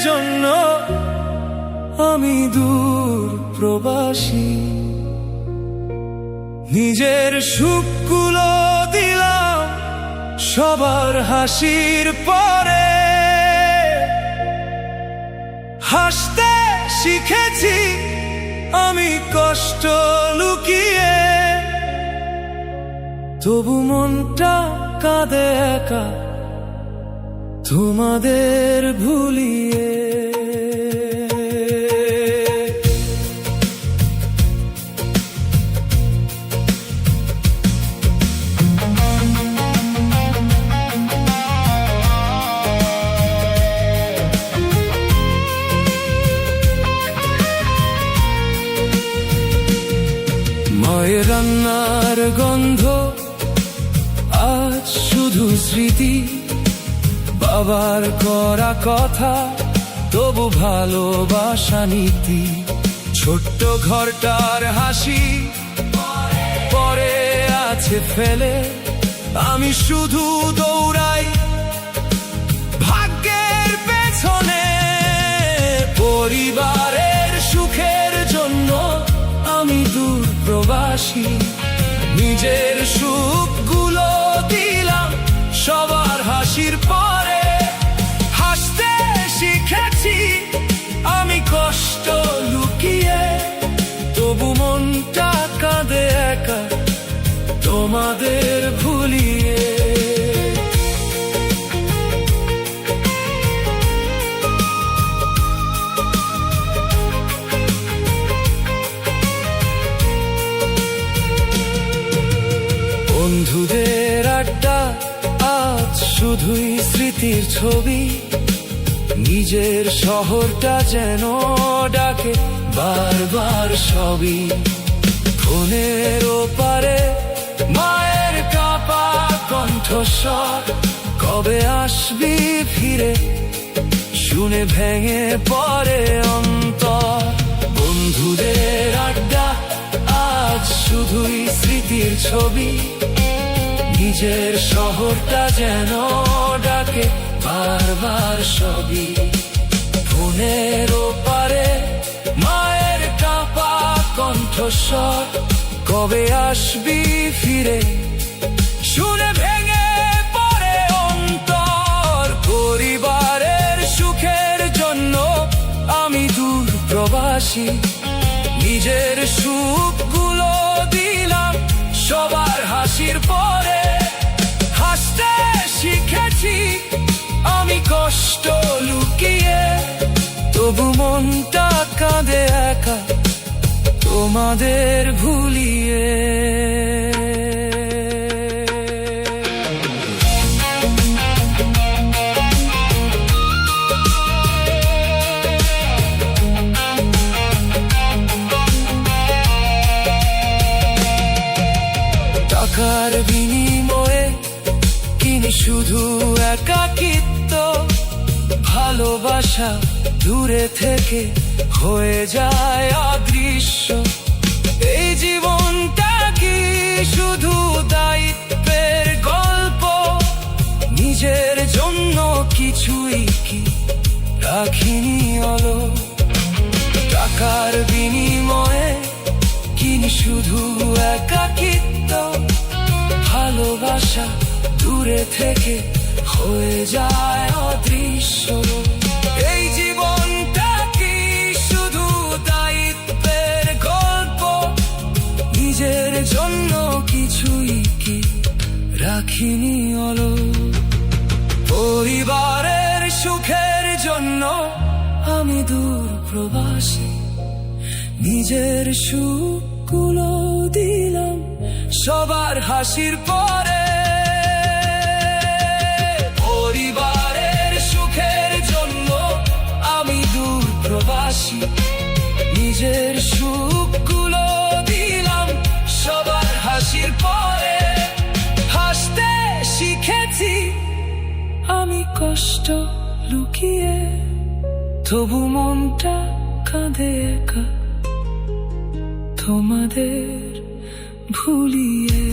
জন্য আমি দূর প্রবাসী। নিজের সুখগুলো দিলাম সবার হাসির পরে, হাসতে শিখেছি আমি কষ্ট লুকিয়ে, তবু মনটা কাঁদে একা তোমাদের ভুলিয়ে। মায়ের রান্নার গন্ধ আজ শুধু স্মৃতি, বাবার করা কথা তবু ভালোবাসা নীতি। ছোট্ট ঘরটার হাসি পরে আছে ফেলে, আমি শুধু দৌড়াই ভাগ্যের পেছনে। পরিবারের সুখের জন্য আমি দূর প্রবাসী। নিজের সুখগুলো দিলাম সবার হাসির পরে, হাসতে শিখেছি আমি কষ্ট লুকিয়ে, তবু মনটা কাঁদে একা তোমাদের ভুলিয়ে। বন্ধুদের আড্ডা আজ শুধুই স্মৃতির ছবি, নিজের শহরটা যেন ডাকে বারবার সবই। ফোনের ওপারে মায়ের কাঁপা কণ্ঠস্বর, কবে আসবি ফিরে শুনে ভেঙে পড়ে অন্তর। বন্ধুদের আড্ডা আজ শুধুই স্মৃতির ছবি, নিজের শহরটা যেন ডাকে বারবার সবই। ফোনের ওপারে মায়ের কাঁপা কণ্ঠস্বর, কবে আসবি ফিরে শুনে ভেঙে পড়ে অন্তর। পরিবারের সুখের জন্য আমি দূর প্রবাসী। নিজের সুখগুলো দিলাম সবার হাসির পরে, হাসতে শিখেছি আমি কষ্ট লুকিয়ে, তবু মনটা কাঁদে একা তোমাদের ভুলিয়ে। টাকার বিনিময়ে কিনি শুধু একাকিত্ব, ভালোবাসা দূরে থেকে হয়ে যায় অদৃশ্য। এই জীবনটা কি শুধু দায়িত্বের গল্প, নিজের জন্য কিছুই কি রাখিনি অলো। টাকার বিনিময়ে কিনি শুধু একাকিত্ব, ভালোবাসা দূরে থেকে হয়ে যায় অদৃশ্য। এই জীবনটা কি শুধু দায়িত্বের গল্প, নিজের জন্য কিছুই কি রাখিনি অলো। পরিবারের সুখের জন্য আমি দূর প্রবাসী। নিজের সুখগুলো দিলাম সবার হাসির পরে, পরিবারের সুখের জন্য আমি দূর প্রবাসী। নিজের সুখগুলো দিলাম সবার হাসির পরে, হাসতে শিখেছি আমি কষ্ট লুকিয়ে, তবু মনটা কাঁদে একা তোমাদের ভুলিয়ে।